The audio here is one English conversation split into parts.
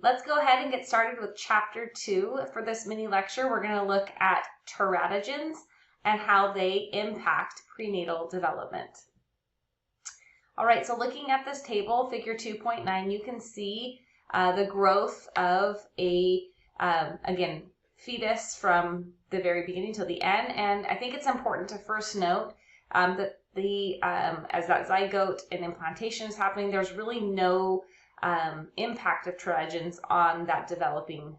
Let's go ahead and get started with Chapter 2. For this mini lecture, we're going to look at teratogens and how they impact prenatal development. All right, so looking at this table, figure 2.9, you can see the growth of a, again, fetus from the very beginning to the end. And I think it's important to first note that as that zygote and implantation is happening, there's really no impact of teratogens on that developing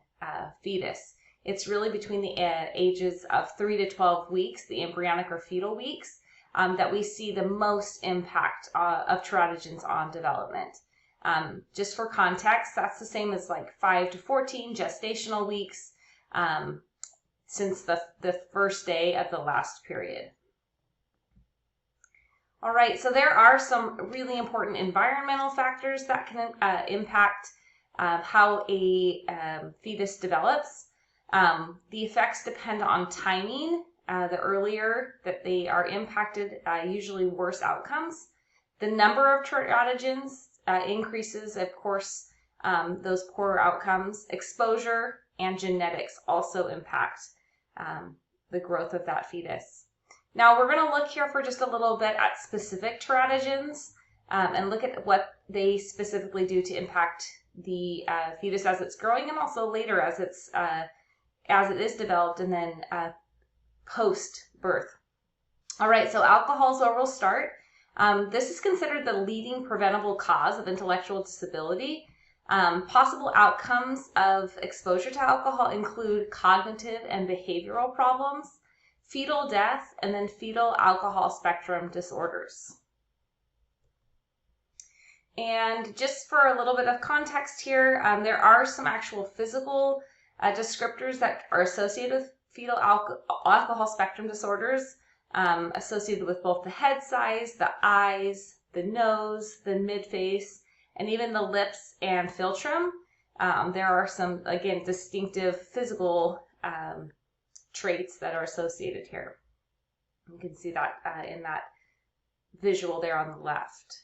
fetus. It's really between the ages of 3 to 12 weeks, the embryonic or fetal weeks, that we see the most impact of teratogens on development. Just for context, that's the same as like 5 to 14 gestational weeks since the first day of the last period. All right, so there are some really important environmental factors that can impact how a fetus develops. The effects depend on timing. The earlier that they are impacted, usually worse outcomes. The number of teratogens increases, of course, those poorer outcomes. Exposure and genetics also impact the growth of that fetus. Now we're going to look here for just a little bit at specific teratogens and look at what they specifically do to impact the fetus as it's growing, and also later as it is developed, and then post birth. All right, so alcohol is where we'll start. This is considered the leading preventable cause of intellectual disability. Possible outcomes of exposure to alcohol include cognitive and behavioral problems, fetal death, and then fetal alcohol spectrum disorders. And just for a little bit of context here, there are some actual physical descriptors that are associated with fetal alcohol spectrum disorders, associated with both the head size, the eyes, the nose, the midface, and even the lips and philtrum. There are some, again, distinctive physical traits that are associated here. You can see that in that visual there on the left.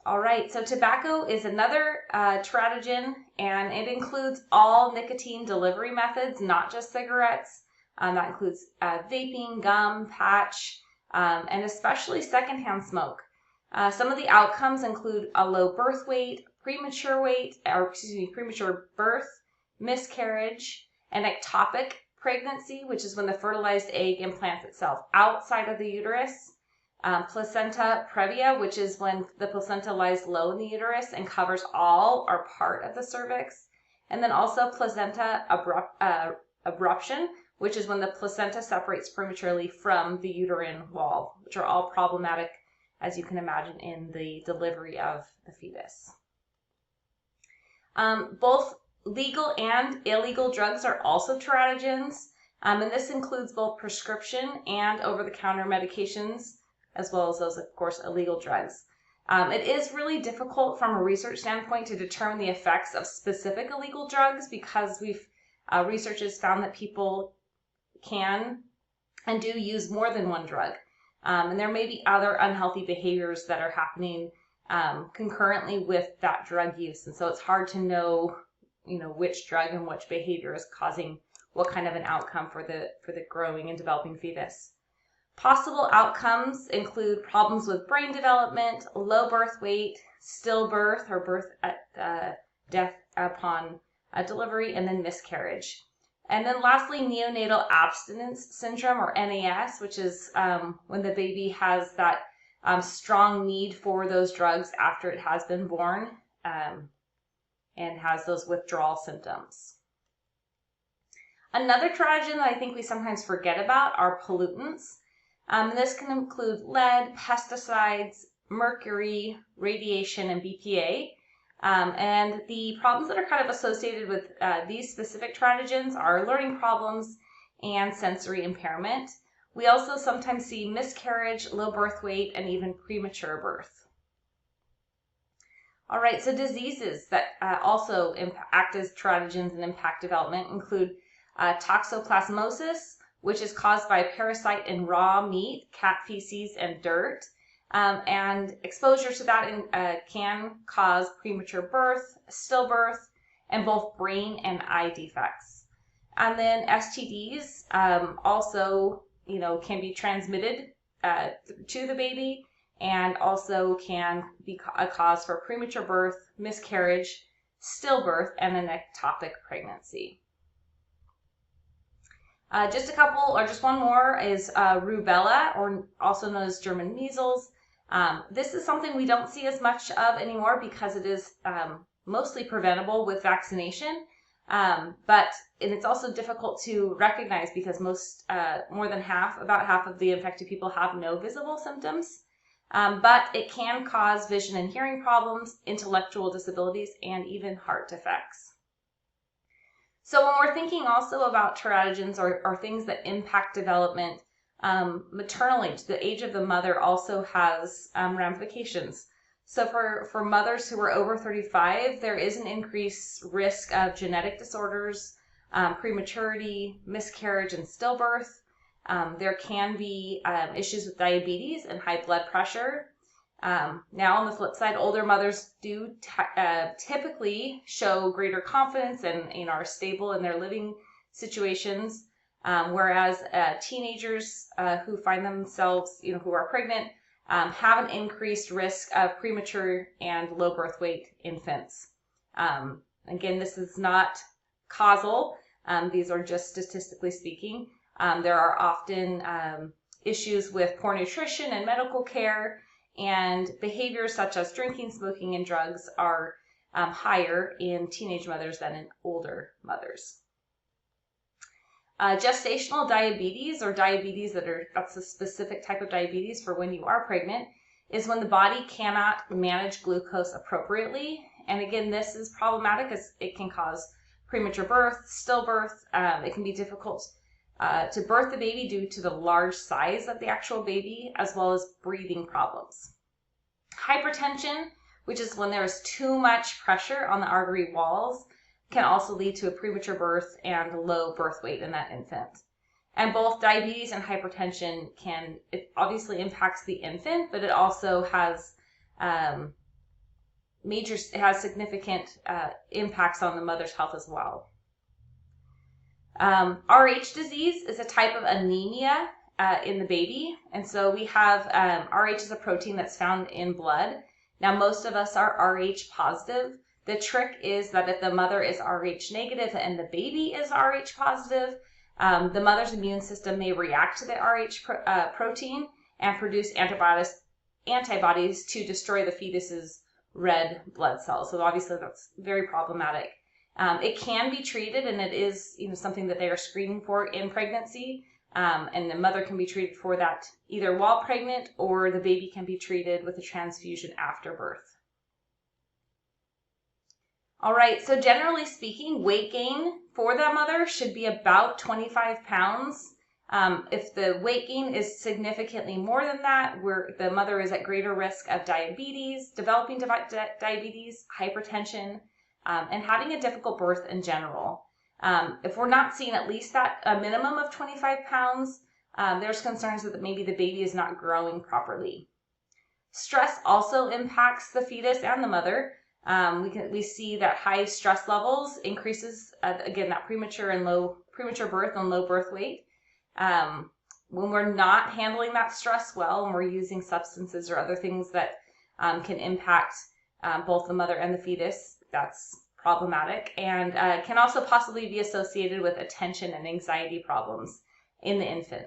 All right, so tobacco is another teratogen, and it includes all nicotine delivery methods, not just cigarettes. That includes vaping, gum, patch, and especially secondhand smoke. Some of the outcomes include a low birth weight, premature birth, miscarriage, and ectopic pregnancy, which is when the fertilized egg implants itself outside of the uterus, placenta previa, which is when the placenta lies low in the uterus and covers all or part of the cervix, and then also placenta abruption, which is when the placenta separates prematurely from the uterine wall, which are all problematic, as you can imagine, in the delivery of the fetus. Both legal and illegal drugs are also teratogens, and this includes both prescription and over-the-counter medications, as well as those, of course, illegal drugs. It is really difficult from a research standpoint to determine the effects of specific illegal drugs, because research has found that people can and do use more than one drug. And there may be other unhealthy behaviors that are happening concurrently with that drug use. And so it's hard to know, which drug and which behavior is causing what kind of an outcome for the growing and developing fetus. Possible outcomes include problems with brain development, low birth weight, stillbirth or birth at death upon delivery, and then miscarriage. And then lastly, neonatal abstinence syndrome, or NAS, which is when the baby has that strong need for those drugs after it has been born and has those withdrawal symptoms. Another teratogen that I think we sometimes forget about are pollutants. This can include lead, pesticides, mercury, radiation, and BPA. And the problems that are kind of associated with these specific teratogens are learning problems and sensory impairment. We also sometimes see miscarriage, low birth weight, and even premature birth. All right, so diseases that also act as teratogens and impact development include toxoplasmosis, which is caused by a parasite in raw meat, cat feces, and dirt. and exposure to that can cause premature birth, stillbirth, and both brain and eye defects. And then STDs also, can be transmitted to the baby, and also can be a cause for premature birth, miscarriage, stillbirth, and an ectopic pregnancy. Just one more is rubella, or also known as German measles. This is something we don't see as much of anymore because it is mostly preventable with vaccination, but it's also difficult to recognize because about half of the infected people have no visible symptoms. But it can cause vision and hearing problems, intellectual disabilities, and even heart defects. So when we're thinking also about teratogens or things that impact development, maternal age, the age of the mother, also has ramifications. So for mothers who are over 35, there is an increased risk of genetic disorders, prematurity, miscarriage, and stillbirth. There can be issues with diabetes and high blood pressure. Now, on the flip side, older mothers do typically show greater confidence and are stable in their living situations, whereas teenagers who find themselves, who are pregnant, have an increased risk of premature and low birth weight infants. Again, this is not causal. These are just statistically speaking. There are often issues with poor nutrition and medical care, and behaviors such as drinking, smoking, and drugs are higher in teenage mothers than in older mothers. Gestational diabetes, or diabetes that's a specific type of diabetes for when you are pregnant, is when the body cannot manage glucose appropriately. And again, this is problematic as it can cause premature birth, stillbirth. It can be difficult to birth the baby due to the large size of the actual baby, as well as breathing problems. Hypertension, which is when there is too much pressure on the artery walls, can also lead to a premature birth and low birth weight in that infant. And both diabetes and hypertension it obviously impacts the infant, but it also has significant impacts on the mother's health as well. RH disease is a type of anemia in the baby, and so we have RH is a protein that's found in blood. Now, most of us are RH positive. The trick is that if the mother is Rh negative and the baby is Rh positive, the mother's immune system may react to the Rh protein and produce antibodies to destroy the fetus's red blood cells. So obviously that's very problematic. It can be treated, and it is something that they are screening for in pregnancy, and the mother can be treated for that either while pregnant, or the baby can be treated with a transfusion after birth. All right, so generally speaking, weight gain for the mother should be about 25 pounds. If the weight gain is significantly more than that, the mother is at greater risk of diabetes, developing diabetes, hypertension, and having a difficult birth in general. If we're not seeing at least a minimum of 25 pounds, there's concerns that maybe the baby is not growing properly. Stress also impacts the fetus and the mother. We see that high stress levels increases, again, that premature birth and low birth weight. When we're not handling that stress well, and we're using substances or other things that can impact both the mother and the fetus, that's problematic, and can also possibly be associated with attention and anxiety problems in the infant.